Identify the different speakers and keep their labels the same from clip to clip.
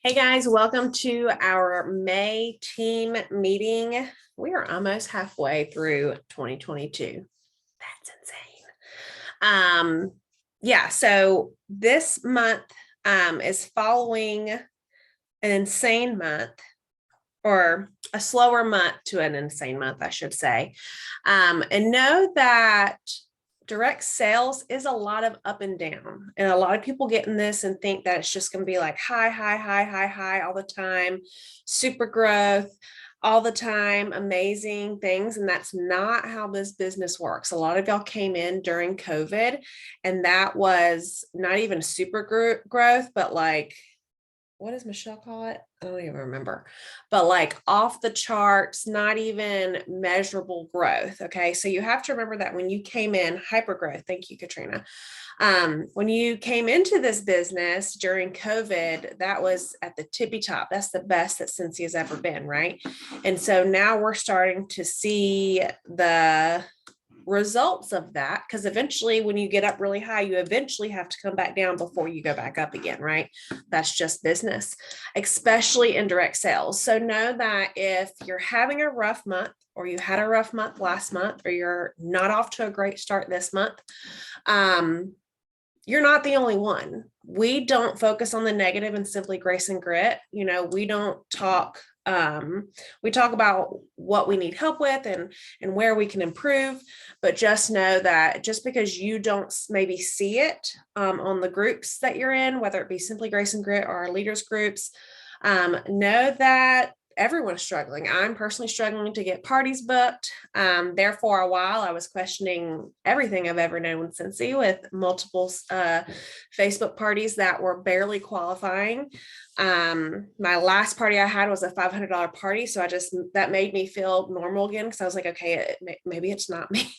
Speaker 1: Hey guys, welcome to our May team meeting. We are almost halfway through 2022. That's insane. So this month is following an insane month, or a slower month to an insane month, I should say. And know that direct sales is a lot of up and down. And a lot of people get in this and think that it's just going to be like high all the time, super growth all the time, amazing things. And that's not how this business works. A lot of y'all came in during COVID, and that was not even super growth, but like, what does Michelle call it? I don't even remember, but like off the charts, not even measurable growth. Okay. So you have to remember that when you came in, hyper growth. Thank you, Katrina. When you came into this business during COVID, that was at the tippy top. That's the best that Cincy has ever been. Right. And so now we're starting to see the results of that, because eventually when you get up really high, you eventually have to come back down before you go back up again, right? That's just business, especially in direct sales. So know that if you're having a rough month, or you had a rough month last month, or you're not off to a great start this month, you're not the only one. We don't focus on the negative in Simply Grace and Grit. We don't talk we talk about what we need help with and where we can improve, but just know that just because you don't maybe see it on the groups that you're in, whether it be Simply Grace and Grit or our leaders groups, know that everyone's struggling. I'm personally struggling to get parties booked. There for a while, I was questioning everything I've ever known with Cincy, with multiple Facebook parties that were barely qualifying. My last party I had was a $500 party. So that made me feel normal again, because I was like, okay, maybe it's not me.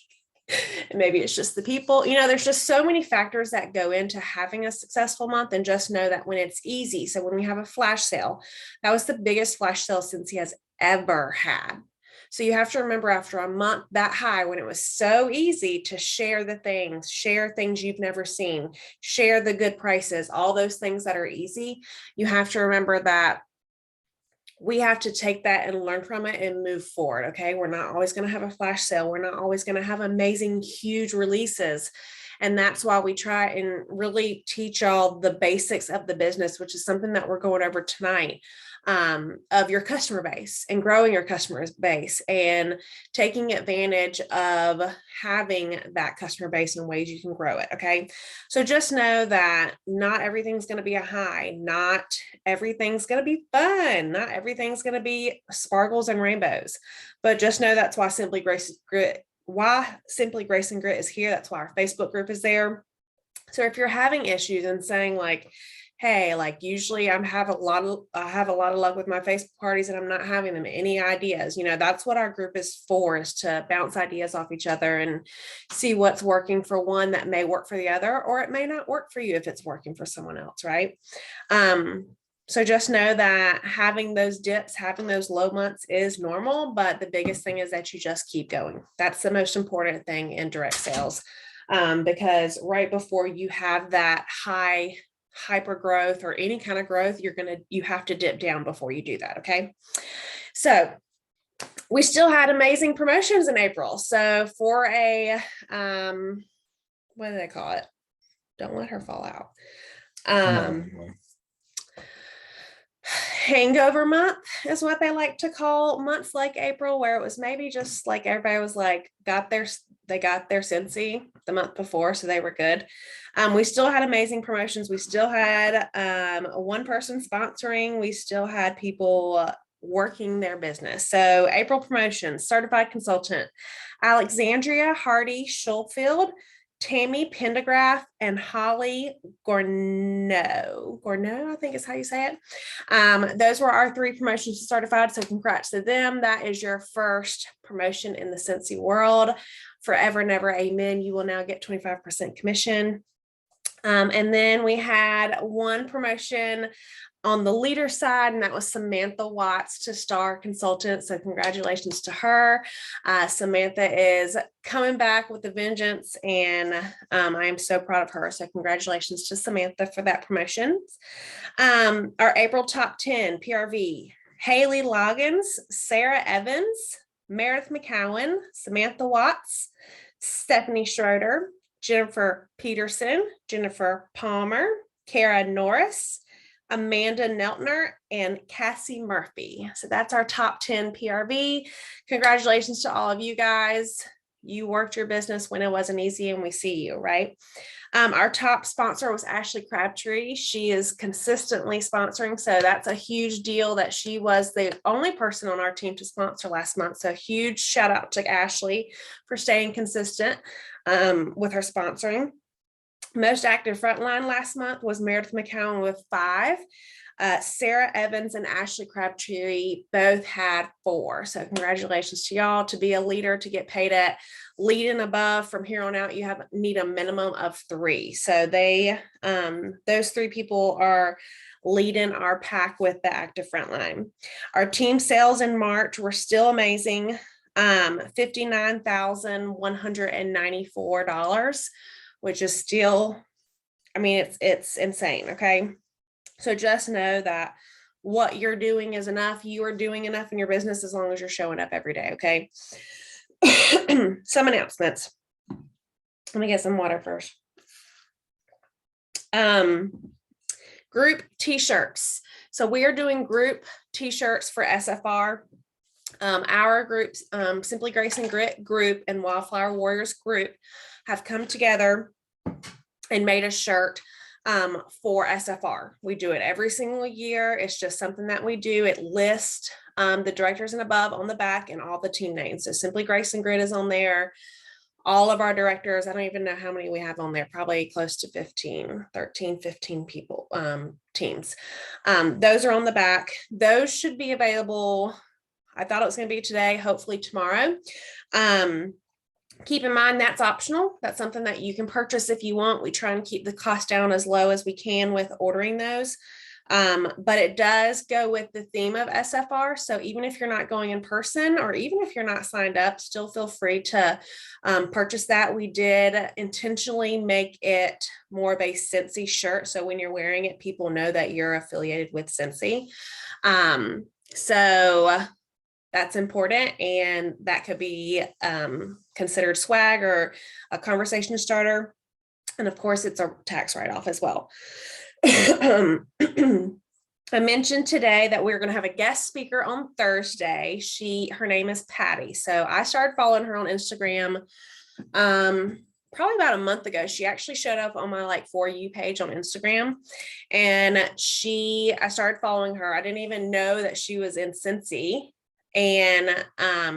Speaker 1: Maybe it's just the people. There's just so many factors that go into having a successful month. And just know that when it's easy, so when we have a flash sale, that was the biggest flash sale Cincy has ever had. So you have to remember, after a month that high, when it was so easy to share things you've never seen, share the good prices, all those things that are easy, you have to remember that we have to take that and learn from it and move forward. Okay. We're not always going to have a flash sale. We're not always going to have amazing, huge releases. And that's why we try and really teach y'all the basics of the business, which is something that we're going over tonight, of your customer base and growing your customer base and taking advantage of having that customer base in ways you can grow it. Okay. So just know that not everything's going to be a high, not everything's going to be fun, not everything's going to be sparkles and rainbows, but just know that's why Simply Grace and Grit is here. That's why our Facebook group is there. So if you're having issues and saying like, hey, like usually I have a lot of luck with my Facebook parties and I'm not having them, any ideas, that's what our group is for, is to bounce ideas off each other and see what's working for one that may work for the other, or it may not work for you if it's working for someone else. Right. So just know that having those dips, having those low months is normal, but the biggest thing is that you just keep going. That's the most important thing in direct sales, because right before you have that hyper growth or any kind of growth, you have to dip down before you do that. Okay. So we still had amazing promotions in April. So for a, what do they call it? Don't let her fall out. Hangover month is what they like to call months like April, where it was maybe just like everybody was like, they got their Cincy the month before, so they were good. We still had amazing promotions. We still had one person sponsoring. We still had people working their business. So April promotions: certified consultant Alexandria Hardy Schulfield, Tammy Pendergraft, and Holly Gorno, I think is how you say it. Those were our 3 promotions certified. So congrats to them. That is your first promotion in the Cincy world. Forever and ever, amen. You will now get 25% commission. And then we had one promotion on the leader side, and that was Samantha Watts to star consultant. So congratulations to her. Samantha is coming back with a vengeance, and I am so proud of her. So congratulations to Samantha for that promotion. Our April top 10 PRV, Haley Loggins, Sarah Evans, Meredith McCowan, Samantha Watts, Stephanie Schroeder, Jennifer Peterson, Jennifer Palmer, Kara Norris, Amanda Neltner, and Cassie Murphy. So that's our top 10 PRV. Congratulations to all of you guys. You worked your business when it wasn't easy, and we see you, right? Our top sponsor was Ashley Crabtree. She is consistently sponsoring, so that's a huge deal that she was the only person on our team to sponsor last month. So huge shout out to Ashley for staying consistent with her sponsoring. Most active frontline last month was Meredith McCowan with 5. Sarah Evans and Ashley Crabtree both had 4. So congratulations to y'all. To be a leader, to get paid at lead and above from here on out, you need a minimum of 3. So those 3 people are leading our pack with the active frontline. Our team sales in March were still amazing. $59,194, which is still, I mean, it's insane. Okay. So just know that what you're doing is enough. You are doing enough in your business as long as you're showing up every day. Okay. Some announcements. Let me get some water first. Group t-shirts. So we are doing group t-shirts for SFR. Our groups, Simply Grace and Grit group and Wildflower Warriors group, have come together and made a shirt for SFR. We do it every single year. It's just something that we do. It lists the directors and above on the back and all the team names. So Simply Grace and Grit is on there. All of our directors, I don't even know how many we have on there, probably close to 15 people, teams. Those are on the back. Those should be available. I thought it was going to be today, hopefully tomorrow. Keep in mind that's optional. That's something that you can purchase if you want. We try and keep the cost down as low as we can with ordering those. But it does go with the theme of SFR. So even if you're not going in person, or even if you're not signed up, still feel free to purchase that. We did intentionally make it more of a Cincy shirt. So when you're wearing it, people know that you're affiliated with Cincy. So that's important, and that could be considered swag or a conversation starter. And of course, it's a tax write-off as well. I mentioned today that we're going to have a guest speaker on Thursday. Her name is Patty. So I started following her on Instagram probably about a month ago. She actually showed up on my For You page on Instagram, and I started following her. I didn't even know that she was in Cincy. And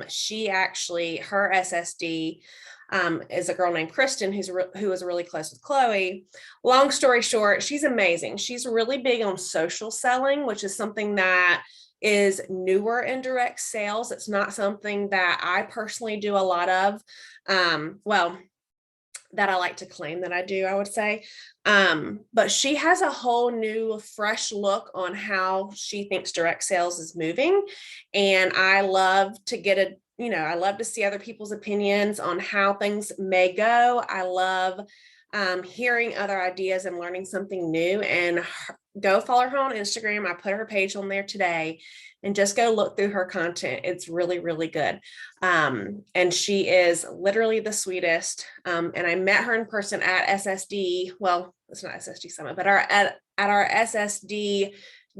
Speaker 1: she actually, her SSD is a girl named Kristen, who is really close with Chloe. Long story short, she's amazing. She's really big on social selling, which is something that is newer in direct sales. It's not something that I personally do a lot of. That I like to claim that I do, I would say. But she has a whole new, fresh look on how she thinks direct sales is moving. And I love to I love to see other people's opinions on how things may go. I love hearing other ideas and learning something new. And go follow her on Instagram. I put her page on there today, and just go look through her content. It's really, really good. And she is literally the sweetest. And I met her in person at SSD. Well, it's not SSD Summit, but at our SSD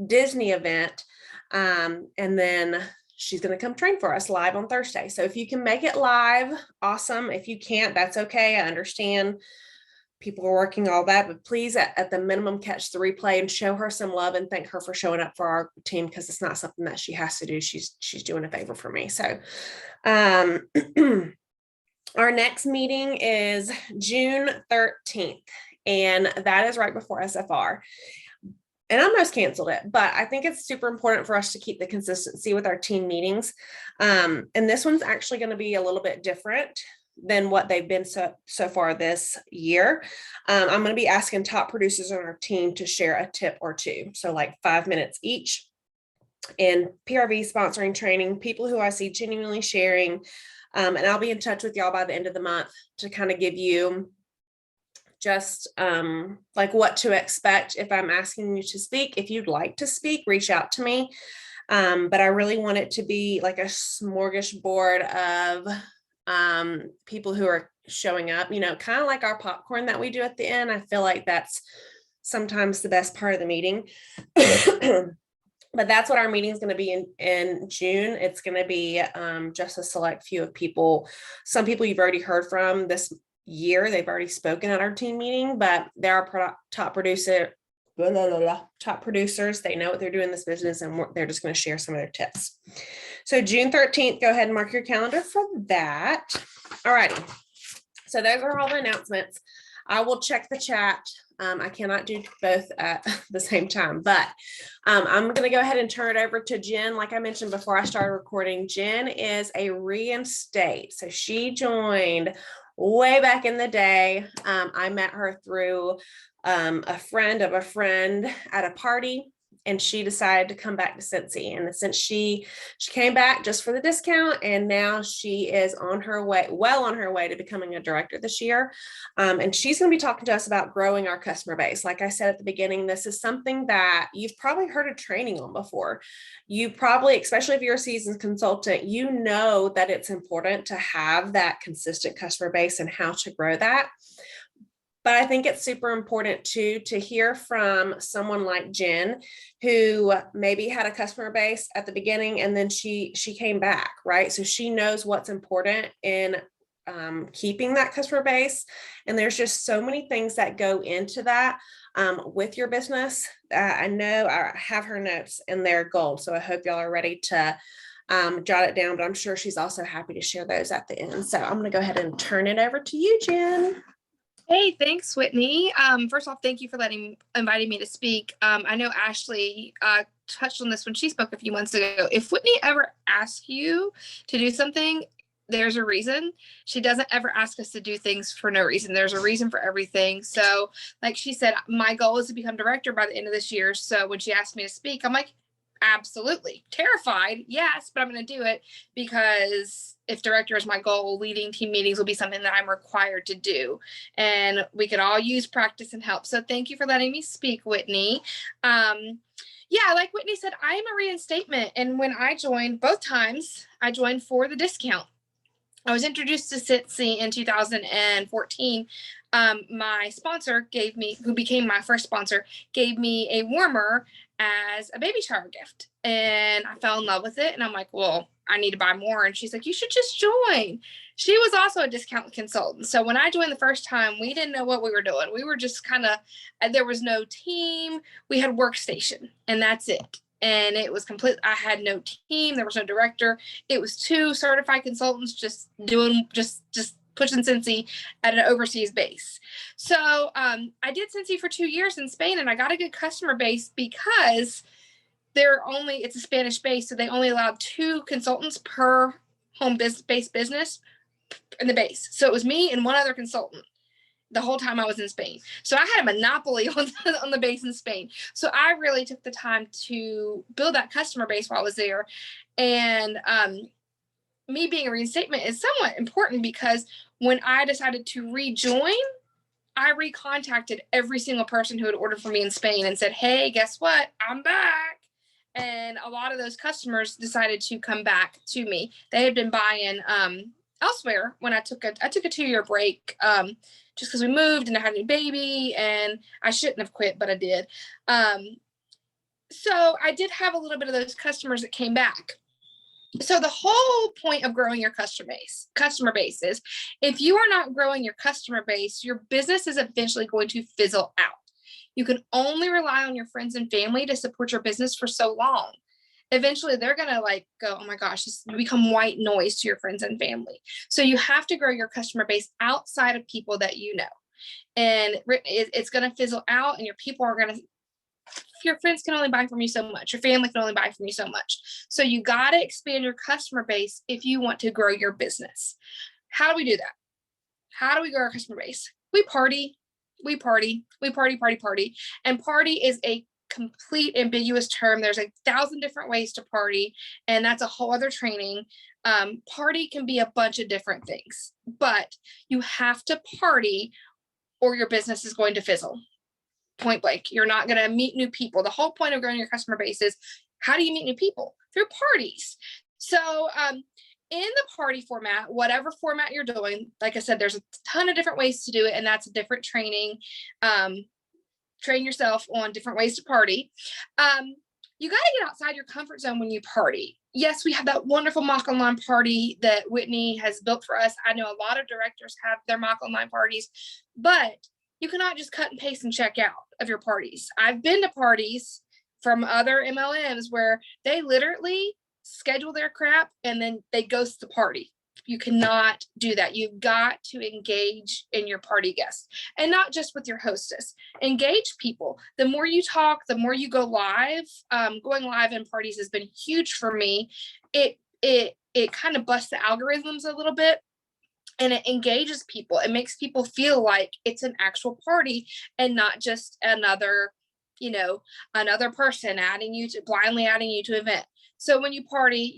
Speaker 1: Disney event. And then she's going to come train for us live on Thursday. So if you can make it live, awesome. If you can't, that's okay. I understand people are working all that, but please at the minimum catch the replay and show her some love and thank her for showing up for our team, because it's not something that she has to do. She's doing a favor for me. So our next meeting is June 13th, and that is right before SFR. And I almost canceled it, but I think it's super important for us to keep the consistency with our team meetings. And this one's actually going to be a little bit different. than what they've been so far this year. I'm going to be asking top producers on our team to share a tip or two. So like 5 minutes each. And PRV sponsoring training, people who I see genuinely sharing. And I'll be in touch with y'all by the end of the month to kind of give you just like what to expect if I'm asking you to speak. If you'd like to speak, reach out to me. But I really want it to be like a smorgasbord of people who are showing up, you know, kind of like our popcorn that we do at the end. I feel like that's sometimes the best part of the meeting. But that's what our meeting is going to be in June. It's going to be just a select few of people. Some people you've already heard from this year. They've already spoken at our team meeting, but they're our top producers. They know what they're doing in this business, and they're just going to share some of their tips. So June 13th, go ahead and mark your calendar for that. All righty. So those are all the announcements. I will check the chat. I cannot do both at the same time, but I'm going to go ahead and turn it over to Jen. Like I mentioned before I started recording, Jen is a reinstate. So she joined way back in the day. I met her through a friend of a friend at a party, and she decided to come back to Cincy. And since she came back just for the discount, and now she is on her way to becoming a director this year. And she's going to be talking to us about growing our customer base. Like I said at the beginning, this is something that you've probably heard a training on before. You probably, especially if you're a seasoned consultant, you know that it's important to have that consistent customer base and how to grow that. But I think it's super important too to hear from someone like Jen, who maybe had a customer base at the beginning and then she came back, right? So she knows what's important in keeping that customer base. And there's just so many things that go into that with your business. I know I have her notes and they're gold. So I hope y'all are ready to jot it down, but I'm sure she's also happy to share those at the end. So I'm going to go ahead and turn it over to you, Jen.
Speaker 2: Hey, thanks, Whitney. First off, thank you for inviting me to speak. I know Ashley touched on this when she spoke a few months ago. If Whitney ever asks you to do something, there's a reason. She doesn't ever ask us to do things for no reason. There's a reason for everything. So like she said, my goal is to become director by the end of this year. So when she asked me to speak, I'm like, absolutely terrified. Yes, but I'm going to do it because if director is my goal, leading team meetings will be something that I'm required to do. And we could all use practice and help. So thank you for letting me speak, Whitney. Yeah, like Whitney said, I am a reinstatement. And when I joined, both times, I joined for the discount. I was introduced to Cincy in 2014. My sponsor who became my first sponsor, gave me a warmer as a baby shower gift. And I fell in love with it. And I'm like, well, I need to buy more. And she's like, you should just join. She was also a discount consultant. So when I joined the first time, we didn't know what we were doing. We were just kind of, there was no team. We had workstation and that's it. And it was complete. I had no team. There was no director. It was 2 certified consultants just doing, just pushing Cincy at an overseas base. So I did Cincy for 2 years in Spain, and I got a good customer base because it's a Spanish base, so they only allowed 2 consultants per home-based business in the base. So it was me and 1 other consultant the whole time I was in Spain. So I had a monopoly on the base in Spain. So I really took the time to build that customer base while I was there. And me being a reinstatement is somewhat important because when I decided to rejoin, I recontacted every single person who had ordered from me in Spain and said, hey, guess what? I'm back. And a lot of those customers decided to come back to me. They had been buying elsewhere when I took a 2-year break just because we moved and I had a new baby, and I shouldn't have quit, but I did. So I did have a little bit of those customers that came back. So the whole point of growing your customer base is if you are not growing your customer base, your business is eventually going to fizzle out. You can only rely on your friends and family to support your business for so long. Eventually they're going to go, oh my gosh, you become white noise to your friends and family. So you have to grow your customer base outside of people that you know. And it's going to fizzle out, and your people are going to, your friends can only buy from you so much. Your family can only buy from you so much. So you got to expand your customer base if you want to grow your business. How do we do that? How do we grow our customer base? We party, party. And party is a complete ambiguous term. There's 1,000 different ways to party, and that's a whole other training. Party can be a bunch of different things, but you have to party or your business is going to fizzle. Point blank. You're not going to meet new people. The whole point of growing your customer base is, how do you meet new people? Through parties. So in the party format, whatever format you're doing, like I said, there's a ton of different ways to do it, and that's a different training. Train yourself on different ways to party. You got to get outside your comfort zone when you party. Yes, we have that wonderful mock online party that Whitney has built for us. I know a lot of directors have their mock online parties, but you cannot just cut and paste and check out of your parties. I've been to parties from other MLMs where they literally schedule their crap and then they ghost the party. You cannot do that. You've got to engage in your party guests, and not just with your hostess. Engage people. The more you talk, the more you go live. Going live in parties has been huge for me. It kind of busts the algorithms a little bit, and it engages people. It makes people feel like it's an actual party and not just another person blindly adding you to an event. So when you party,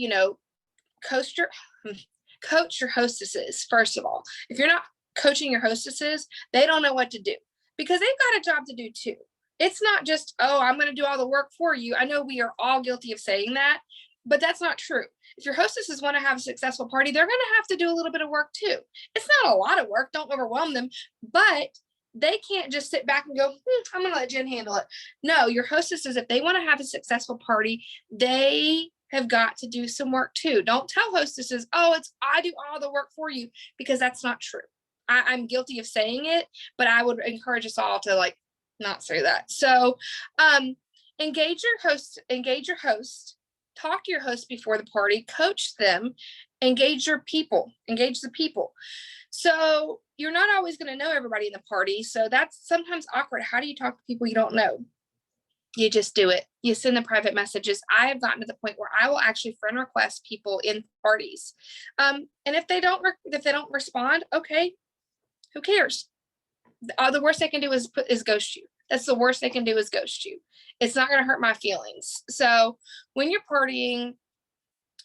Speaker 2: coach your hostesses. First of all, if you're not coaching your hostesses, they don't know what to do, because they've got a job to do too. It's not just, oh, I'm going to do all the work for you. I know we are all guilty of saying that, but that's not true. If your hostesses want to have a successful party, they're going to have to do a little bit of work too. It's not a lot of work. Don't overwhelm them, but they can't just sit back and go, I'm going to let Jen handle it. No, your hostesses, if they want to have a successful party, they have got to do some work too. Don't tell hostesses, oh, I do all the work for you, because that's not true. I'm guilty of saying it, but I would encourage us all to not say that. So engage your host, talk to your host before the party, coach them, engage the people. So you're not always going to know everybody in the party. So that's sometimes awkward. How do you talk to people you don't know? You just do it. You send the private messages. I have gotten to the point where I will actually friend request people in parties. And if they don't respond, okay, who cares? The worst they can do is ghost you. That's the worst they can do is ghost you. It's not going to hurt my feelings. So when you're partying,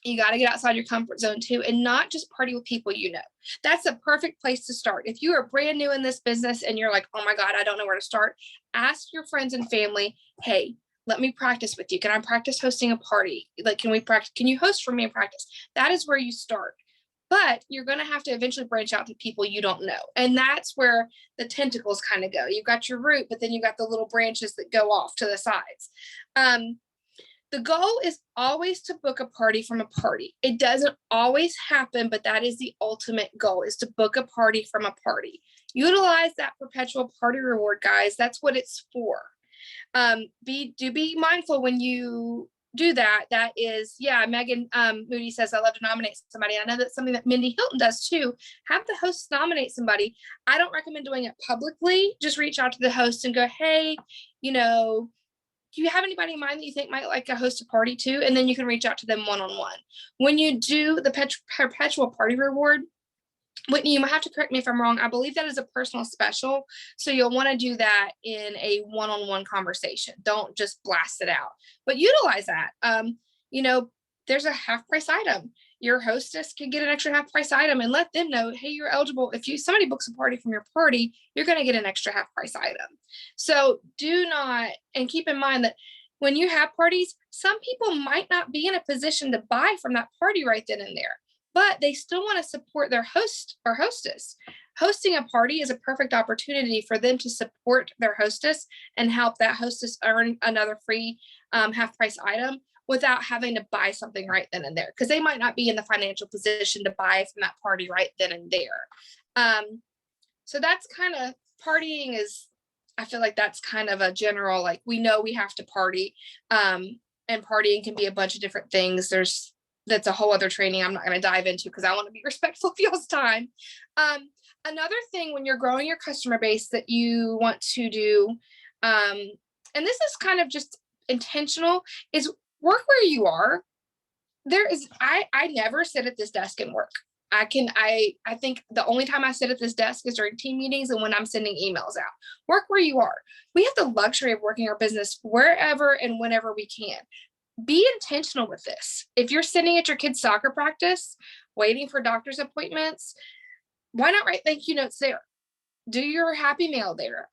Speaker 2: you got to get outside your comfort zone too, and not just party with people you know. That's a perfect place to start. If you are brand new in this business and you're like, oh my God, I don't know where to start, ask your friends and family, hey, let me practice with you. Can I practice hosting a party? Can you host for me and practice? That is where you start. But you're going to have to eventually branch out to people you don't know. And that's where the tentacles kind of go. You've got your root, but then you've got the little branches that go off to the sides. The goal is always to book a party from a party. It doesn't always happen, but that is the ultimate goal, is to book a party from a party. Utilize that perpetual party reward, guys. That's what it's for. Be mindful when you do that. That is, Megan Moody says, I love to nominate somebody. I know that's something that Mindy Hilton does too. Have the host nominate somebody. I don't recommend doing it publicly. Just reach out to the host and go, hey, do you have anybody in mind that you think might like to host a party too? And then you can reach out to them one-on-one. When you do the perpetual party reward, Whitney, you might have to correct me if I'm wrong. I believe that is a personal special. So you'll want to do that in a one-on-one conversation. Don't just blast it out, but utilize that. There's a half price item. Your hostess can get an extra half price item, and let them know, hey, you're eligible. If somebody books a party from your party, you're going to get an extra half price item. So do not, and keep in mind that when you have parties, some people might not be in a position to buy from that party right then and there, but they still want to support their host or hostess. Hosting a party is a perfect opportunity for them to support their hostess and help that hostess earn another free half price item without having to buy something right then and there, because they might not be in the financial position to buy from that party right then and there. So that's kind of, partying is, I feel like that's kind of a general, we know we have to party, and partying can be a bunch of different things. That's a whole other training I'm not going to dive into because I want to be respectful of y'all's time. Another thing when you're growing your customer base that you want to do, and this is kind of just intentional, is work where you are. I never sit at this desk and work. I think the only time I sit at this desk is during team meetings and when I'm sending emails out. Work where you are. We have the luxury of working our business wherever and whenever we can. Be intentional with this. If you're sitting at your kid's soccer practice, waiting for doctor's appointments, why not write thank you notes there? Do your happy mail there,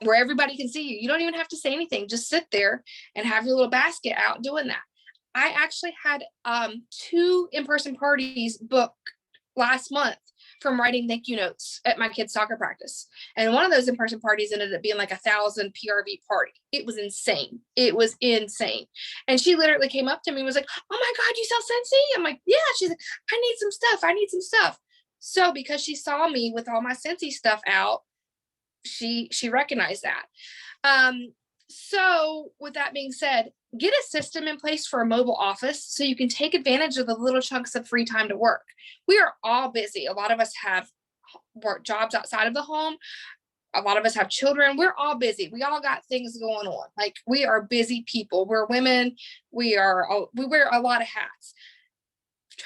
Speaker 2: where everybody can see you. You don't even have to say anything. Just sit there and have your little basket out doing that. I actually had 2 in-person parties booked last month from writing thank you notes at my kid's soccer practice. And one of those in-person parties ended up being like 1,000 PRV party. It was insane. It was insane. And she literally came up to me and was like, oh my God, you sell Scentsy? I'm like, yeah. She's like, I need some stuff. I need some stuff. So because she saw me with all my Scentsy stuff out, she recognized that. So with that being said, get a system in place for a mobile office so you can take advantage of the little chunks of free time to work. We are all busy. A lot of us have work jobs outside of the home. A lot of us have children. We're all busy. We all got things going on. Like, we are busy people. We're women. We wear a lot of hats.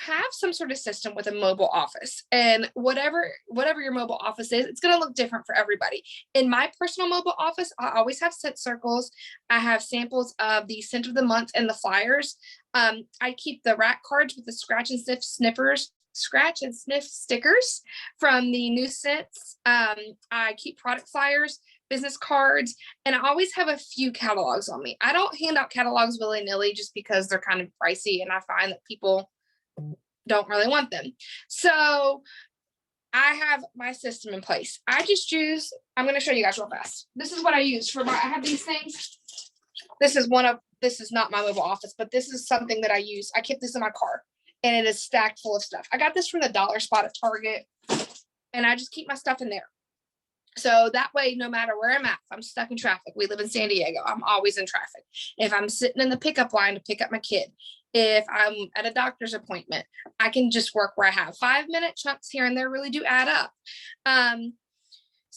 Speaker 2: Have some sort of system with a mobile office, and whatever your mobile office is, it's going to look different for everybody. In my personal mobile office, I always have scent circles. I have samples of the scent of the month and the flyers. I keep the rack cards with the scratch and sniff stickers from the new scents. I keep product flyers, business cards, and I always have a few catalogs on me. I don't hand out catalogs willy-nilly just because they're kind of pricey, and I find that people don't really want them. So I have my system in place. I'm going to show you guys real fast. This is what I use I have these things. This is not my mobile office, but this is something that I use. I keep this in my car, and it is stacked full of stuff. I got this from the dollar spot at Target, and I just keep my stuff in there. So that way, no matter where I'm at, if I'm stuck in traffic, we live in San Diego, I'm always in traffic. If I'm sitting in the pickup line to pick up my kid, if I'm at a doctor's appointment, I can just work where I have 5-minute chunks here and there really do add up. And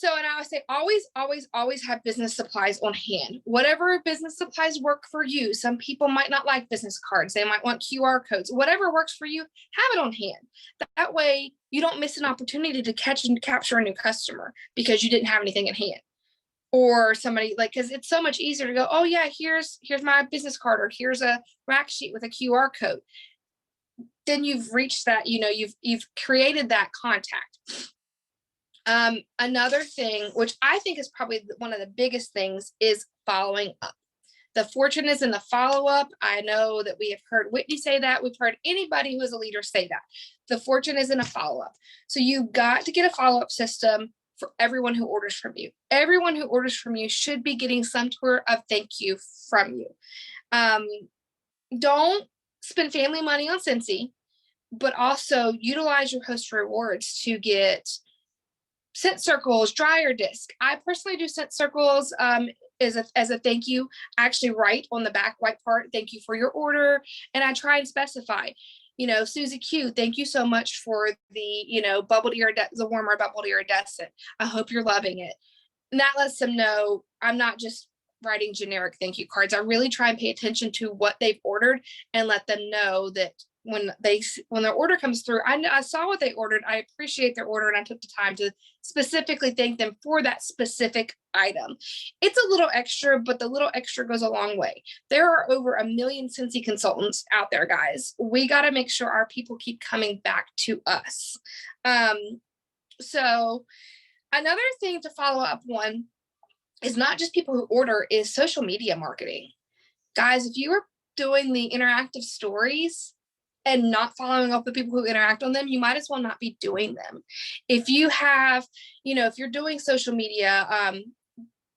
Speaker 2: I would say always have business supplies on hand. Whatever business supplies work for you. Some people might not like business cards. They might want QR codes. Whatever works for you, have it on hand. That way you don't miss an opportunity to catch and capture a new customer because you didn't have anything in hand. Or somebody, like, because it's so much easier to go, oh yeah, here's my business card, or here's a rack sheet with a QR code. Then you've reached that, you've created that contact. Another thing, which I think is probably one of the biggest things, is following up. The fortune is in the follow-up. I know that we have heard Whitney say that. We've heard anybody who is a leader say that. The fortune is in a follow-up. So you've got to get a follow-up system for everyone who orders from you. Everyone who orders from you should be getting some sort of thank you from you. Don't spend family money on Scentsy, but also utilize your host rewards to get scent circles, dryer disc. I personally do scent circles as a thank you. I actually write on the back white part, thank you for your order. And I try and specify, Susie Q, thank you so much for the, the warmer bubbled iridescent. I hope you're loving it. And that lets them know I'm not just writing generic thank you cards. I really try and pay attention to what they've ordered and let them know that when their order comes through, I saw what they ordered. I appreciate their order, and I took the time to specifically thank them for that specific item. It's a little extra, but the little extra goes a long way. There are over 1 million Scentsy consultants out there, guys. We got to make sure our people keep coming back to us. So another thing to follow up on is not just people who order, is social media marketing. Guys, if you are doing the interactive stories and not following up with people who interact on them, you might as well not be doing them. If you have, if you're doing social media,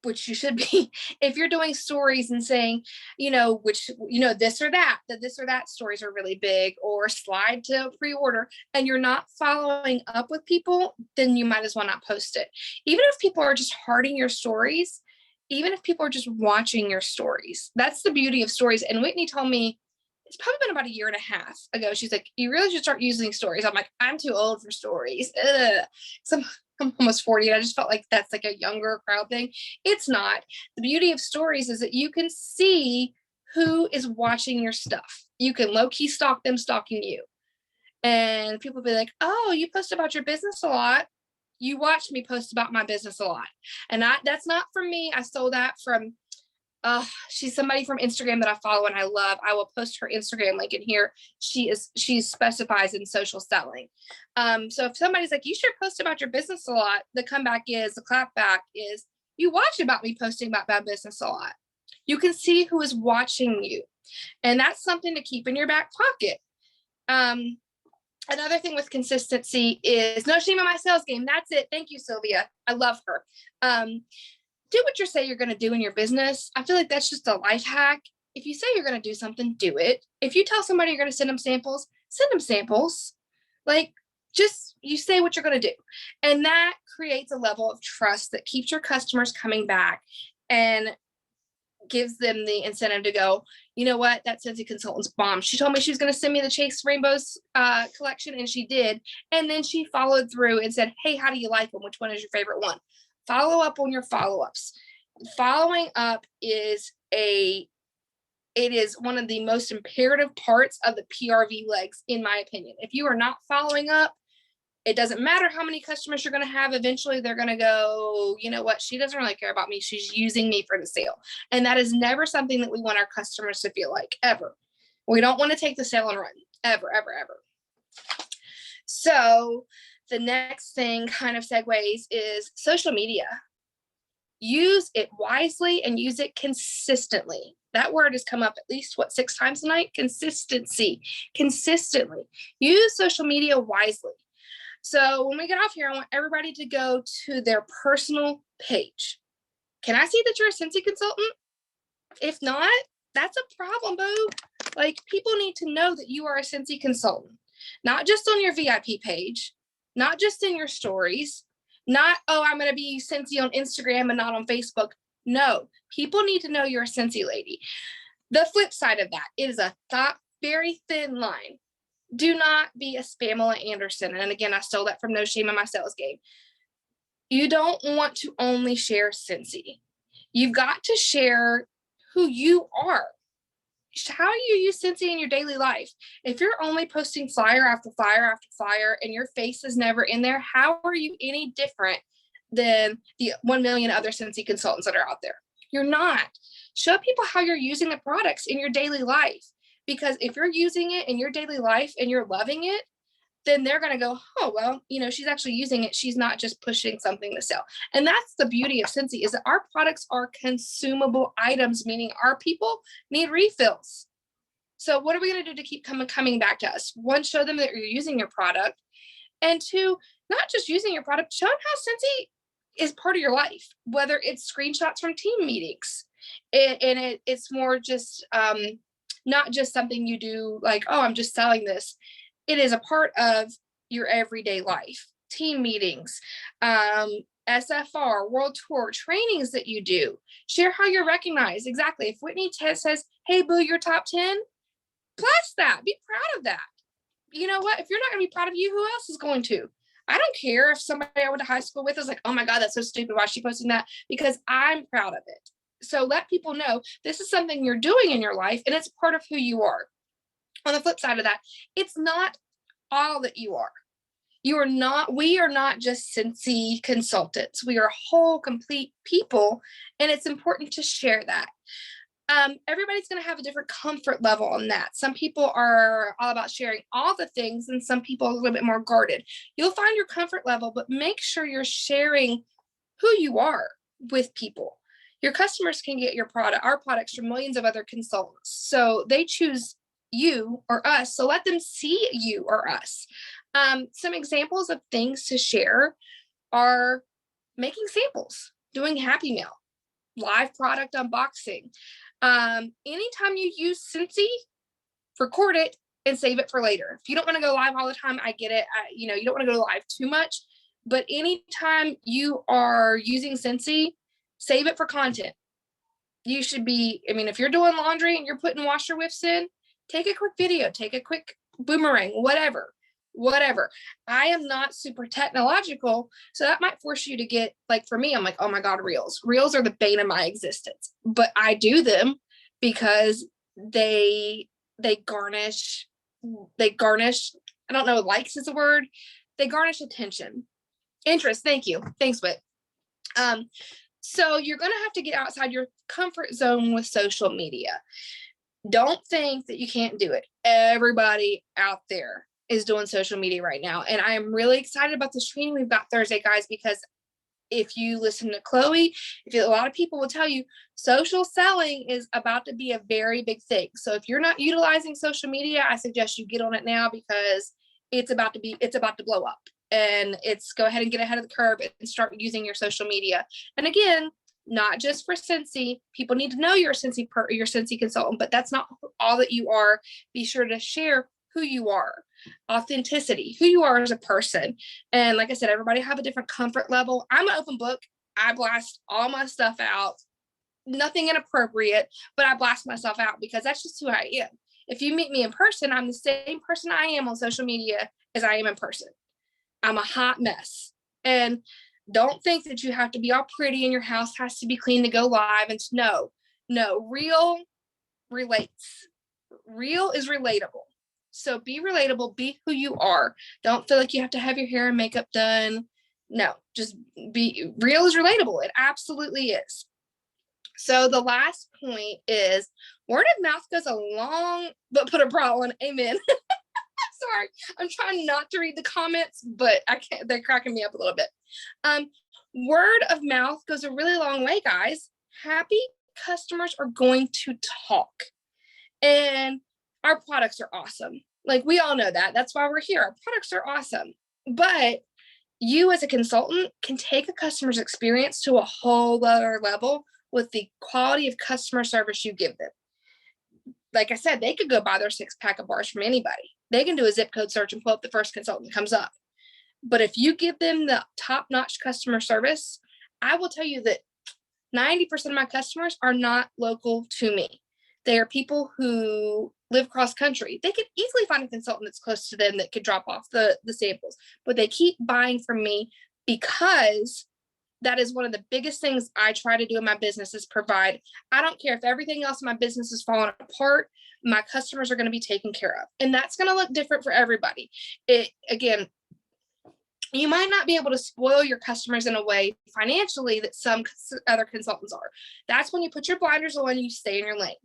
Speaker 2: which you should be, if you're doing stories and saying, this or that stories are really big, or slide to pre-order, and you're not following up with people, then you might as well not post it. Even if people are just hearting your stories, even if people are just watching your stories, that's the beauty of stories. And Whitney told me, it's probably been about 1.5 years ago, she's like, you really should start using stories. I'm like, I'm too old for stories. So I'm almost 40, and I just felt like that's like a younger crowd thing. It's not. The beauty of stories is that you can see who is watching your stuff. You can low-key stalk them stalking you. And people be like, oh, you post about your business a lot. You watch me post about my business a lot. And that's not from me. I stole that from she's somebody from Instagram that I follow and I love. I will post her Instagram link in here. She specifies in social selling. So if somebody's like, you should post about your business a lot, the clapback is, you watch about me posting about my business a lot. You can see who is watching you. And that's something to keep in your back pocket. Another thing with consistency is no shame on my sales game. That's it. Thank you, Sylvia. I love her. Do what you say you're going to do in your business. I feel like that's just a life hack. If you say you're going to do something, do it. If you tell somebody you're going to send them samples, send them samples. Like, just you say what you're going to do. And that creates a level of trust that keeps your customers coming back and gives them the incentive to go, you know what, that Scentsy consultant's bomb. She told me she was going to send me the Chase Rainbows collection, and she did. And then she followed through and said, hey, how do you like them? Which one is your favorite one? Follow up on your follow-ups. Following up is one of the most imperative parts of the PRV legs, in my opinion. If you are not following up, it doesn't matter how many customers you're going to have. Eventually, they're going to go, you know what? She doesn't really care about me. She's using me for the sale. And that is never something that we want our customers to feel like, ever. We don't want to take the sale and run, ever, ever, ever. So the next thing kind of segues is social media. Use it wisely and use it consistently. That word has come up at least, 6 times tonight? Consistency. Consistently. Use social media wisely. So when we get off here, I want everybody to go to their personal page. Can I see that you're a Scentsy consultant? If not, that's a problem, boo. Like, people need to know that you are a Scentsy consultant, not just on your VIP page, not just in your stories, not, oh, I'm going to be Scentsy on Instagram and not on Facebook. No, people need to know you're a Scentsy lady. The flip side of that is a very thin line. Do not be a Spamela Anderson. And again, I stole that from No Shame in My Sales Game. You don't want to only share Scentsy. You've got to share who you are, how you use Scentsy in your daily life. If you're only posting flyer after flyer after flyer and your face is never in there, how are you any different than the 1 million other Scentsy consultants that are out there? You're not. Show people how you're using the products in your daily life. Because if you're using it in your daily life and you're loving it, then they're going to go, oh, well, she's actually using it. She's not just pushing something to sell. And that's the beauty of Scentsy, is that our products are consumable items, meaning our people need refills. So what are we going to do to keep coming back to us? One, show them that you're using your product. And two, not just using your product, show them how Scentsy is part of your life, whether it's screenshots from team meetings. It's more just not just something you do like, oh, I'm just selling this. It is a part of your everyday life. Team meetings, SFR, world tour, trainings that you do. Share how you're recognized. Exactly. If Whitney says, hey, boo, you're top 10, bless that. Be proud of that. You know what? If you're not going to be proud of you, who else is going to? I don't care if somebody I went to high school with is like, oh my God, that's so stupid. Why is she posting that? Because I'm proud of it. So let people know this is something you're doing in your life and it's part of who you are. On the flip side of that, it's not all that you are. We are not just Scentsy consultants. We are whole, complete people. And it's important to share that. Everybody's going to have a different comfort level on that. Some people are all about sharing all the things and some people are a little bit more guarded. You'll find your comfort level, but make sure you're sharing who you are with people. Your customers can get our products from millions of other consultants. So they choose you or us. So let them see you or us. Some examples of things to share are making samples, doing Happy Mail, live product unboxing. Anytime you use Scentsy, record it and save it for later. If you don't want to go live all the time, I get it. You don't want to go live too much, but anytime you are using Scentsy, save it for content. You should be, if you're doing laundry and you're putting washer whiffs in, take a quick video, take a quick boomerang, whatever. I am not super technological, so that might force you to get, like for me, I'm like, oh my God, reels. Reels are the bane of my existence, but I do them because they garnish I don't know, likes is a word. They garnish attention. Interest, thank you. Thanks, Whit. So you're going to have to get outside your comfort zone with social media. Don't think that you can't do it. Everybody out there is doing social media right now. And I am really excited about this training we've got Thursday, guys, because if you listen to Chloe, a lot of people will tell you social selling is about to be a very big thing. So if you're not utilizing social media, I suggest you get on it now, because it's about to blow up. And it's go ahead and get ahead of the curve and start using your social media. And again, not just for Scentsy. People need to know you're a Scentsy consultant, but that's not all that you are. Be sure to share who you are, authenticity, who you are as a person. And like I said, everybody have a different comfort level. I'm an open book. I blast all my stuff out, nothing inappropriate, but I blast myself out because that's just who I am. If you meet me in person, I'm the same person I am on social media as I am in person. I'm a hot mess. And don't think that you have to be all pretty and your house has to be clean to go live. And no, real relates. Real is relatable. So be relatable, be who you are. Don't feel like you have to have your hair and makeup done. No, just be real is relatable. It absolutely is. So the last point is word of mouth goes a long, but put a bra on. Amen. Sorry, I'm trying not to read the comments, but I can't, they're cracking me up a little bit. Word of mouth goes a really long way, guys. Happy customers are going to talk. And our products are awesome. Like, we all know that. That's why we're here. Our products are awesome. But you as a consultant can take a customer's experience to a whole other level with the quality of customer service you give them. Like I said, they could go buy their 6-pack of bars from anybody. They can do a zip code search and pull up the first consultant that comes up. But if you give them the top-notch customer service, I will tell you that 90% of my customers are not local to me. They are people who live cross country. They could easily find a consultant that's close to them that could drop off the samples, but they keep buying from me because that is one of the biggest things I try to do in my business is provide. I don't care if everything else in my business is falling apart, my customers are going to be taken care of. And that's going to look different for everybody. Again, you might not be able to spoil your customers in a way financially that some other consultants are. That's when you put your blinders on and you stay in your lane.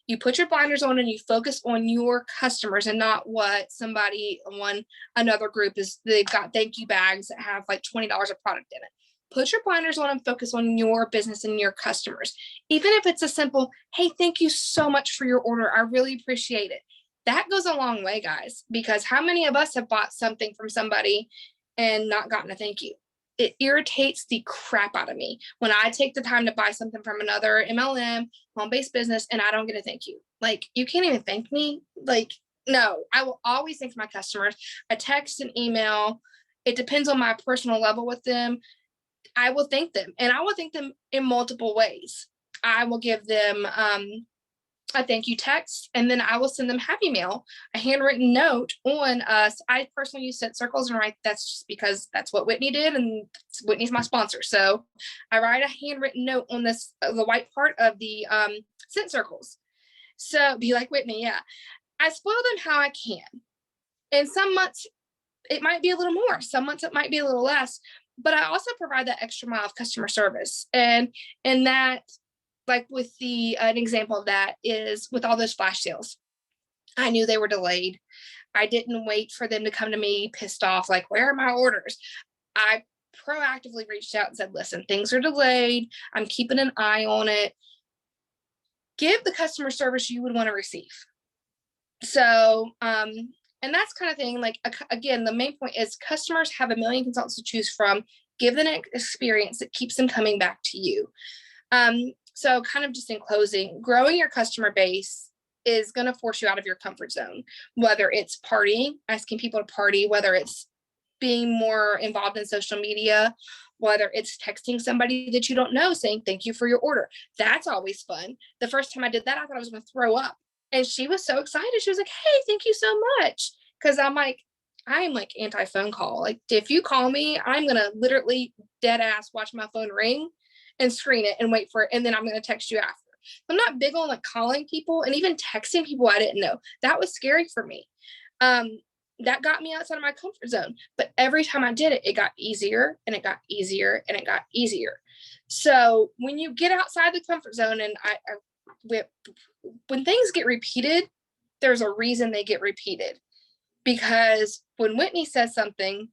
Speaker 2: You put your blinders on and you focus on your customers and not what somebody on another group is. They've got thank you bags that have like $20 of product in it. Put your blinders on and focus on your business and your customers. Even if it's a simple, hey, thank you so much for your order. I really appreciate it. That goes a long way, guys, because how many of us have bought something from somebody and not gotten a thank you? It irritates the crap out of me when I take the time to buy something from another MLM, home-based business, and I don't get a thank you. Like, you can't even thank me. Like, no, I will always thank my customers. I text and email. It depends on my personal level with them. I will thank them, and I will thank them in multiple ways. I will give them a thank you text, and then I will send them happy mail, a handwritten note on us. I personally use scent circles and write. That's just because that's what Whitney did, and Whitney's my sponsor. So I write a handwritten note on this, the white part of the scent circles. So be like Whitney, yeah. I spoil them how I can. And some months it might be a little more. Some months it might be a little less. But I also provide that extra mile of customer service. And that, like with an example of that is with all those flash sales. I knew they were delayed. I didn't wait for them to come to me pissed off, like, where are my orders? I proactively reached out and said, listen, things are delayed. I'm keeping an eye on it. Give the customer service you would want to receive. So, and that's kind of thing, like, again, the main point is customers have a million consultants to choose from. Give them an experience that keeps them coming back to you. So kind of just in closing, growing your customer base is going to force you out of your comfort zone, whether it's partying, asking people to party, whether it's being more involved in social media, whether it's texting somebody that you don't know saying, thank you for your order. That's always fun. The first time I did that, I thought I was going to throw up. And she was so excited. She was like, hey, thank you so much. Because I'm like, I am like anti-phone call. Like, if you call me, I'm going to literally dead ass watch my phone ring and screen it and wait for it. And then I'm going to text you after. I'm not big on like calling people and even texting people I didn't know. That was scary for me. that got me outside of my comfort zone. But every time I did it, it got easier and it got easier and it got easier. So when you get outside the comfort zone, and when things get repeated, there's a reason they get repeated. Because when Whitney says something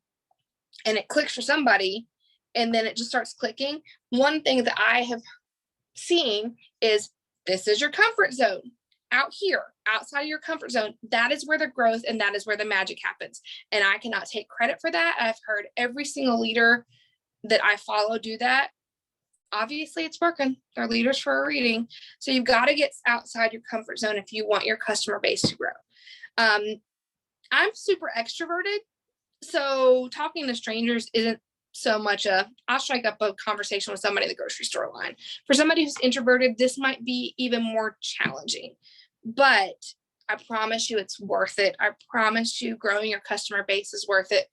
Speaker 2: and it clicks for somebody, and then it just starts clicking, one thing that I have seen is, this is your comfort zone. Out here, outside of your comfort zone, that is where the growth and that is where the magic happens. And I cannot take credit for that. I've heard every single leader that I follow do that. Obviously, it's working. They're leaders for a reading. So you've got to get outside your comfort zone if you want your customer base to grow. I'm super extroverted, so talking to strangers isn't so much I'll strike up a conversation with somebody in the grocery store line. For somebody who's introverted, this might be even more challenging, but I promise you it's worth it. I promise you growing your customer base is worth it.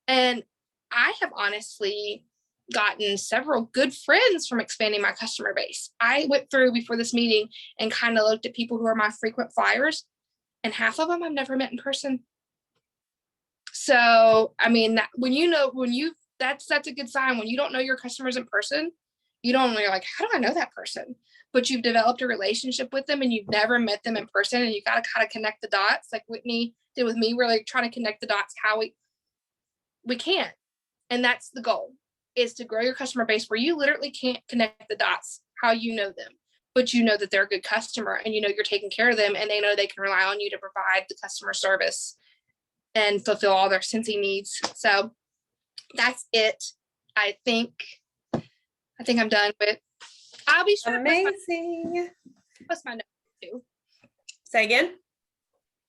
Speaker 2: And I have honestly gotten several good friends from expanding my customer base. I went through before this meeting and kind of looked at people who are my frequent flyers, and half of them I've never met in person. So, I mean, that's a good sign. When you don't know your customers in person, you're like, how do I know that person? But you've developed a relationship with them and you've never met them in person, and you got to kind of connect the dots like Whitney did with me. We're like trying to connect the dots how we can't. And that's the goal, is to grow your customer base where you literally can't connect the dots how you know them, but you know that they're a good customer and you know you're taking care of them and they know they can rely on you to provide the customer service and fulfill all their Scentsy needs. So that's it. I think I'm done, but I'll be sure
Speaker 1: amazing.
Speaker 2: Post my notes too.
Speaker 1: Say again.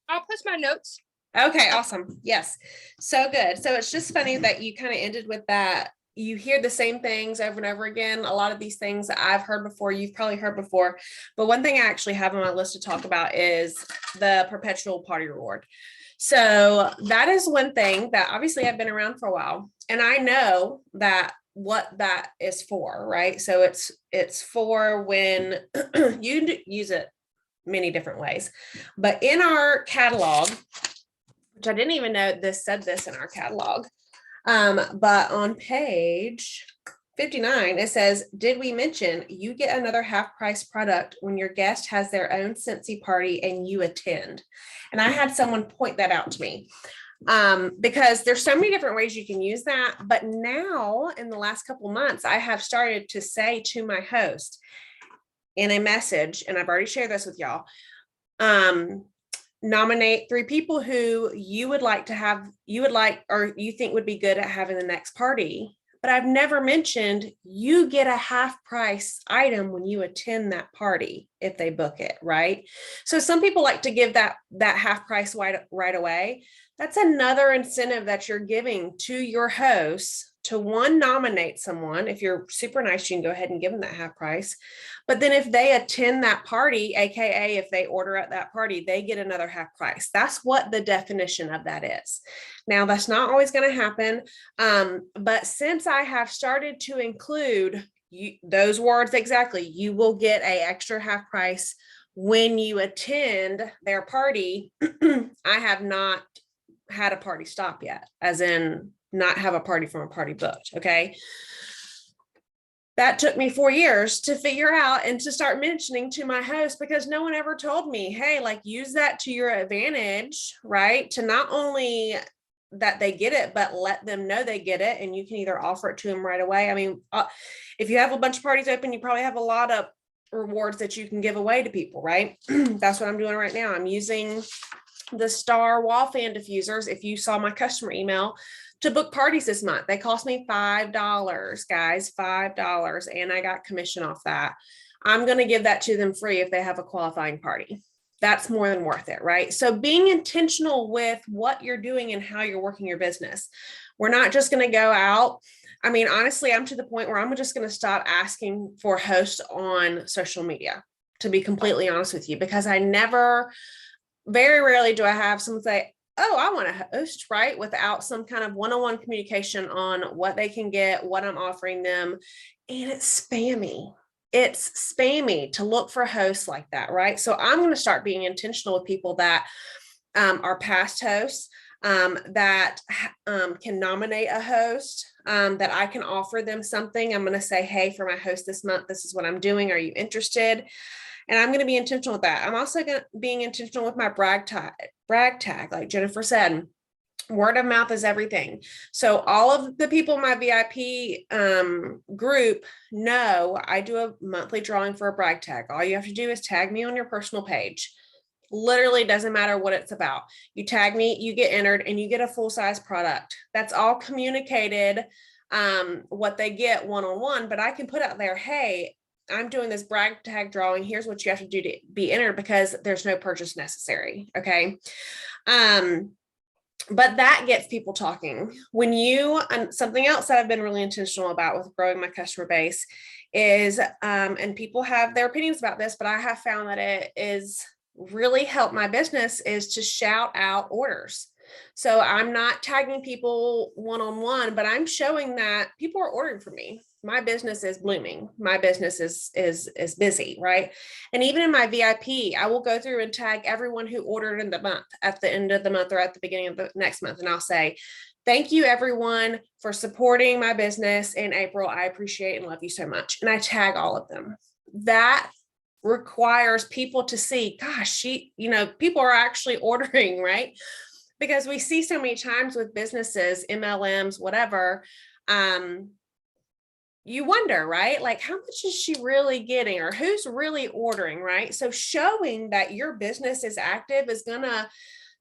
Speaker 2: I'll post my notes.
Speaker 1: Okay, awesome. Yes. So good. So it's just funny that you kind of ended with that. You hear the same things over and over again. A lot of these things I've heard before, you've probably heard before. But one thing I actually have on my list to talk about is the Perpetual Party Reward. So that is one thing that obviously I've been around for a while, and I know that what that is for, right? So it's for when you use it many different ways, but in our catalog, which I didn't even know this said this in our catalog, but on page 59, it says, did we mention you get another half price product when your guest has their own Scentsy party and you attend? And I had someone point that out to me, because there's so many different ways you can use that. But now in the last couple months, I have started to say to my host in a message, and I've already shared this with y'all, nominate 3 people who you would like, or you think would be good at having the next party. But I've never mentioned you get a half price item when you attend that party if they book it, right? So some people like to give that half price right away. That's another incentive that you're giving to your hosts to, one, nominate someone. If you're super nice, you can go ahead and give them that half price. But then if they attend that party, AKA if they order at that party, they get another half price. That's what the definition of that is. Now, that's not always going to happen. But since I have started to include those words exactly, you will get an extra half price when you attend their party. I have not had a party stop yet, as in not have a party from a party booked. Okay. That took me 4 years to figure out and to start mentioning to my host, because no one ever told me, hey, like, use that to your advantage, right? To not only that they get it, but let them know they get it. And you can either offer it to them right away. I mean, if you have a bunch of parties open, you probably have a lot of rewards that you can give away to people, right? That's what I'm doing right now. I'm using the Star wall fan diffusers. If you saw my customer email, to book parties this month, they cost me $5, guys, $5. And I got commission off that. I'm going to give that to them free if they have a qualifying party. That's more than worth it, right? So being intentional with what you're doing and how you're working your business. We're not just going to go out. I mean, honestly, I'm to the point where I'm just going to stop asking for hosts on social media, to be completely honest with you, because very rarely do I have someone say, oh, I want to host, right? Without some kind of one-on-one communication on what they can get, what I'm offering them. And it's spammy. It's spammy to look for hosts like that, right? So I'm going to start being intentional with people that are past hosts. that can nominate a host, that I can offer them something. I'm going to say, hey, for my host this month, this is what I'm doing. Are you interested? And I'm going to be intentional with that. I'm also being intentional with my brag tag, like Jennifer said. Word of mouth is everything. So all of the people in my VIP group know I do a monthly drawing for a brag tag. All you have to do is tag me on your personal page. Literally doesn't matter what it's about. You tag me, you get entered, and you get a full-size product. That's all communicated, what they get one-on-one, but I can put out there, hey, I'm doing this brag tag drawing. Here's what you have to do to be entered, because there's no purchase necessary. Okay. But that gets people talking. When you, and something else that I've been really intentional about with growing my customer base is, and people have their opinions about this, but I have found that it is really helped my business, is to shout out orders. So I'm not tagging people one-on-one, but I'm showing that people are ordering from me. My business is blooming. My business is busy, right? And even in my VIP, I will go through and tag everyone who ordered in the month, at the end of the month or at the beginning of the next month. And I'll say, thank you everyone for supporting my business in April. I appreciate and love you so much. And I tag all of them. That requires people to see, gosh, people are actually ordering, right? Because we see so many times with businesses, MLMs, whatever, you wonder, right? Like, how much is she really getting, or who's really ordering, right? So showing that your business is active is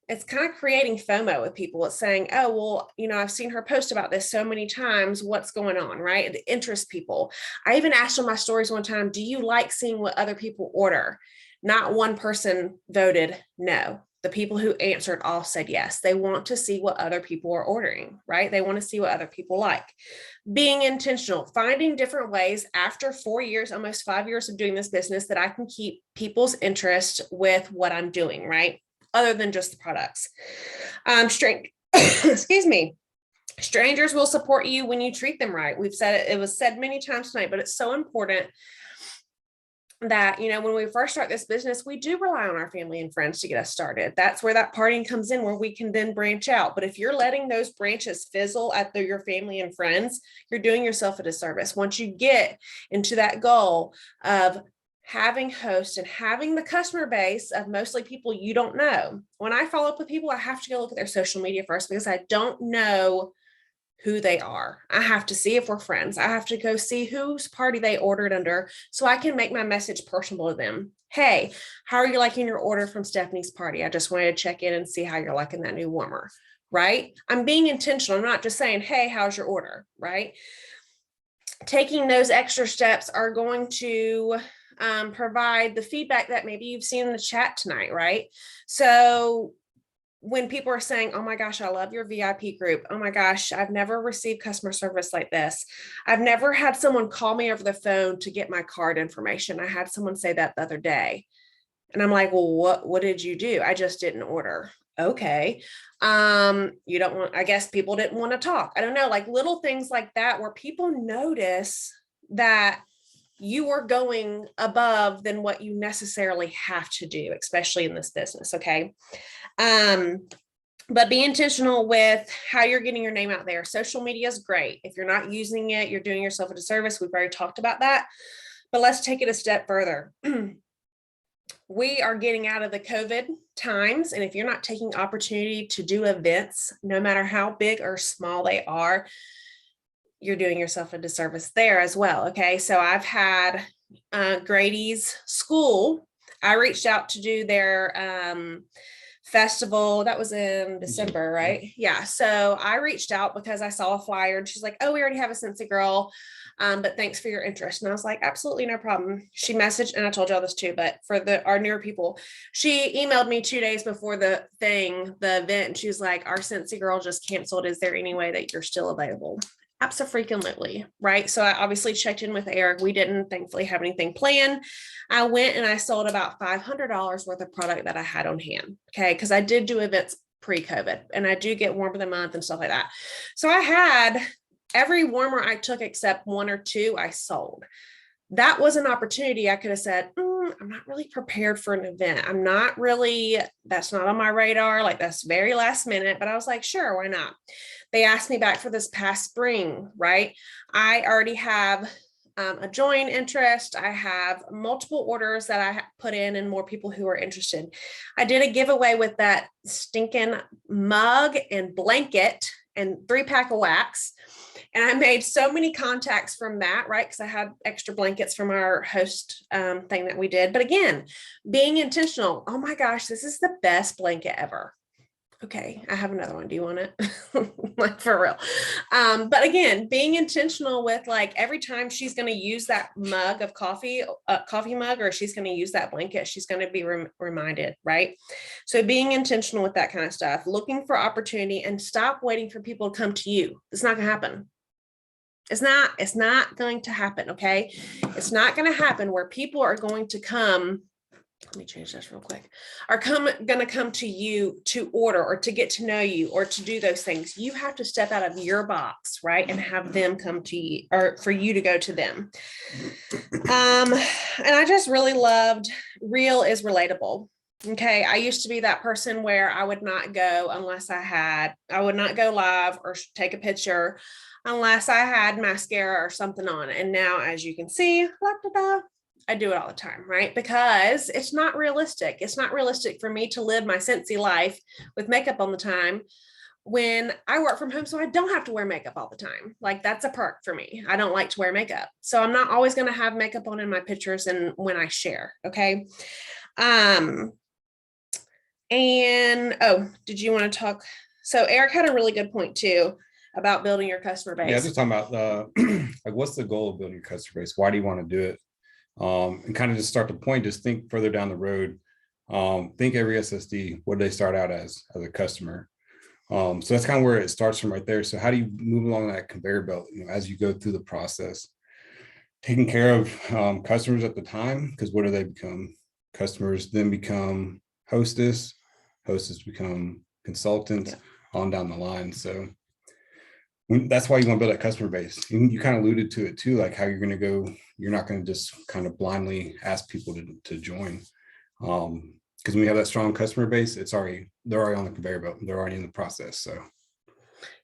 Speaker 1: it's kind of creating FOMO with people. It's saying, oh, well, I've seen her post about this so many times. What's going on, right? It interests people. I even asked on my stories one time, do you like seeing what other people order? Not one person voted no. The people who answered all said yes. They want to see what other people are ordering, right? They want to see what other people like. Being intentional, finding different ways after 4 years, almost 5 years of doing this business, that I can keep people's interest with what I'm doing, right? Other than just the products. Excuse me. Strangers will support you when you treat them right. We've said it was said many times tonight, but it's so important that, when we first start this business, we do rely on our family and friends to get us started. That's where that parting comes in, where we can then branch out. But if you're letting those branches fizzle at your family and friends, you're doing yourself a disservice. Once you get into that goal of having hosts and having the customer base of mostly people you don't know, when I follow up with people, I have to go look at their social media first, because I don't know who they are. I have to see if we're friends. I have to go see whose party they ordered under, so I can make my message personal to them. Hey, how are you liking your order from Stephanie's party? I just wanted to check in and see how you're liking that new warmer, right? I'm being intentional. I'm not just saying, hey, how's your order, right? Taking those extra steps are going to provide the feedback that maybe you've seen in the chat tonight, right? So when people are saying, oh my gosh, I love your VIP group. Oh my gosh, I've never received customer service like this. I've never had someone call me over the phone to get my card information. I had someone say that the other day. And I'm like, well, what did you do? I just didn't order. Okay. You don't want, I guess people didn't want to talk. I don't know, like little things like that, where people notice that you are going above than what you necessarily have to do, especially in this business. Okay. But be intentional with how you're getting your name out there. Social media is great. If you're not using it, you're doing yourself a disservice. We've already talked about that, but let's take it a step further. We are getting out of the COVID times. And if you're not taking opportunity to do events, no matter how big or small they are, you're doing yourself a disservice there as well. Okay. So I've had Grady's school. I reached out to do their festival. That was in December, right? Yeah. So I reached out because I saw a flyer and she's like, oh, we already have a Cincy girl. But thanks for your interest. And I was like, absolutely no problem. She messaged, and I told y'all this too, but for our newer people, she emailed me 2 days before the event. And she was like, our Cincy girl just canceled. Is there any way that you're still available? Absolutely. Right. So I obviously checked in with Eric. We didn't thankfully have anything planned. I went and I sold about $500 worth of product that I had on hand. Okay. Cause I did do events pre-COVID, and I do get warm of the month and stuff like that. So I had every warmer I took except 1 or 2 I sold. That was an opportunity. I could have said, I'm not really prepared for an event. That's not on my radar. Like, that's very last minute, but I was like, sure, why not? They asked me back for this past spring, right? I already have a join interest. I have multiple orders that I put in and more people who are interested. I did a giveaway with that stinking mug and blanket and 3-pack of wax. And I made so many contacts from that, right? Because I had extra blankets from our host thing that we did. But again, being intentional. Oh my gosh, this is the best blanket ever. Okay, I have another one. Do you want it? Like, for real. But again, being intentional with, like, every time she's going to use that mug of coffee mug, or she's going to use that blanket, she's going to be reminded, right? So being intentional with that kind of stuff, looking for opportunity, and stop waiting for people to come to you. It's not going to happen. It's not going to happen. Okay. It's not going to happen where people are going to come. Let me change this real quick. Are going to come to you to order or to get to know you or to do those things. You have to step out of your box, right? And have them come to you, or for you to go to them. And I just really loved real is relatable. Okay. I used to be that person where I would not go unless I would not go live or take a picture unless I had mascara or something on. And now, as you can see, I do it all the time, right? Because it's not realistic. It's not realistic for me to live my Scentsy life with makeup on the time when I work from home, so I don't have to wear makeup all the time. Like, that's a perk for me. I don't like to wear makeup. So I'm not always going to have makeup on in my pictures and when I share. Okay. And did you want to talk? So Eric had a really good point too about building your customer base.
Speaker 3: Yeah, just talking about like, what's the goal of building your customer base? Why do you want to do it? And kind of just start the point, just think further down the road. Think every SSD, what did they start out as a customer? So that's kind of where it starts from right there. So how do you move along that conveyor belt, as you go through the process? Taking care of customers at the time, because what do they become? Customers then become hostess become consultants, on down the line. So that's why you want to build that customer base. You kind of alluded to it too, like how you're going to go. You're not going to just kind of blindly ask people to join. Because when you have that strong customer base, they're already on the conveyor belt. They're already in the process. So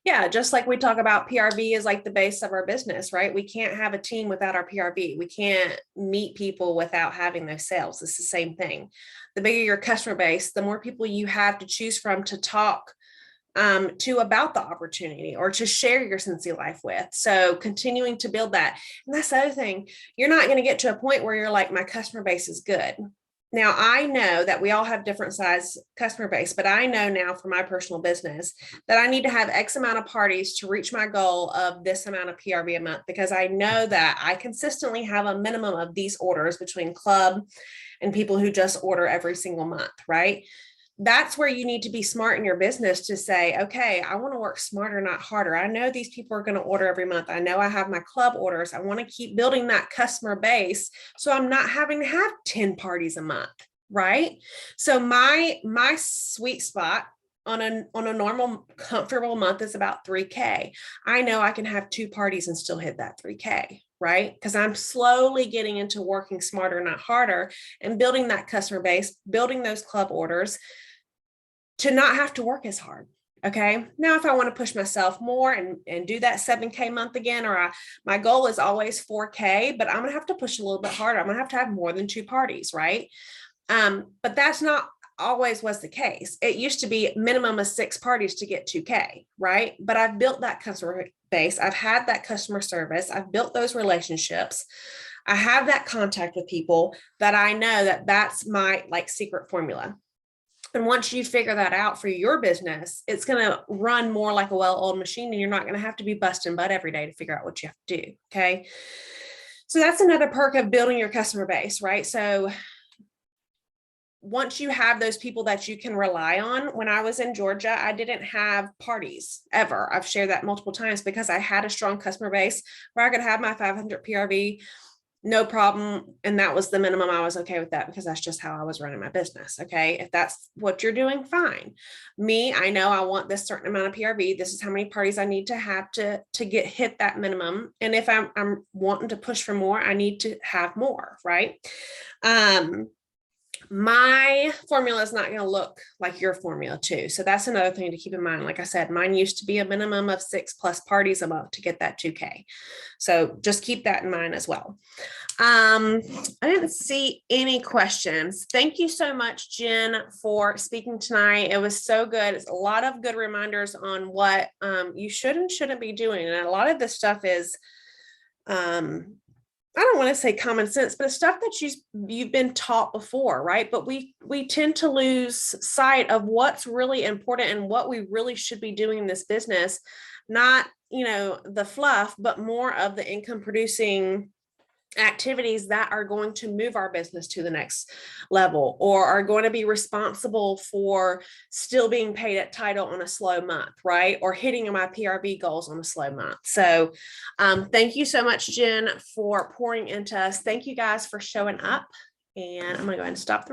Speaker 1: yeah, just like we talk about, PRV is like the base of our business, right? We can't have a team without our PRV. We can't meet people without having those sales. It's the same thing. The bigger your customer base, the more people you have to choose from to talk to about the opportunity or to share your Scentsy life with. So continuing to build that. And that's the other thing. You're not going to get to a point where you're like, my customer base is good. Now, I know that we all have different size customer base, but I know now for my personal business that I need to have X amount of parties to reach my goal of this amount of PRV a month, because I know that I consistently have a minimum of these orders between club and people who just order every single month, right? That's where you need to be smart in your business to say, okay, I want to work smarter, not harder. I know these people are going to order every month. I know I have my club orders. I want to keep building that customer base, so I'm not having to have 10 parties a month, right? So my sweet spot on a normal comfortable month is about 3K. I know I can have 2 parties and still hit that 3K. Right? Because I'm slowly getting into working smarter, not harder, and building that customer base, building those club orders to not have to work as hard. Okay. Now, if I want to push myself more and do that 7K month again, or my goal is always 4K, but I'm going to have to push a little bit harder. I'm going to have more than 2 parties. Right. But that's not always was the case. It used to be minimum of 6 parties to get 2K. Right. But I've built that customer base. I've had that customer service. I've built those relationships. I have that contact with people that I know that that's my like secret formula. And once you figure that out for your business, it's going to run more like a well-oiled machine, and you're not going to have to be busting butt every day to figure out what you have to do. Okay. So that's another perk of building your customer base, right? So once you have those people that you can rely on, when I was in Georgia, I didn't have parties ever. I've shared that multiple times because I had a strong customer base where I could have my 500 PRV no problem. And that was the minimum. I was okay with that because that's just how I was running my business. Okay. If that's what you're doing, fine. Me, I know I want this certain amount of PRV. This is how many parties I need to have to get hit that minimum. And if I'm wanting to push for more, I need to have more, right? My formula is not going to look like your formula too. So that's another thing to keep in mind. Like I said, mine used to be a minimum of 6+ parties a month to get that 2K. So just keep that in mind as well. I didn't see any questions. Thank you so much, Jen, for speaking tonight. It was so good. It's a lot of good reminders on what you should and shouldn't be doing. And a lot of this stuff is I don't want to say common sense, but it's stuff that you've been taught before, right? But we tend to lose sight of what's really important and what we really should be doing in this business. Not, the fluff, but more of the income producing activities that are going to move our business to the next level, or are going to be responsible for still being paid at title on a slow month, right? Or hitting my PRV goals on a slow month. So thank you so much, Jen, for pouring into us. Thank you guys for showing up. And I'm going to go ahead and stop the recording.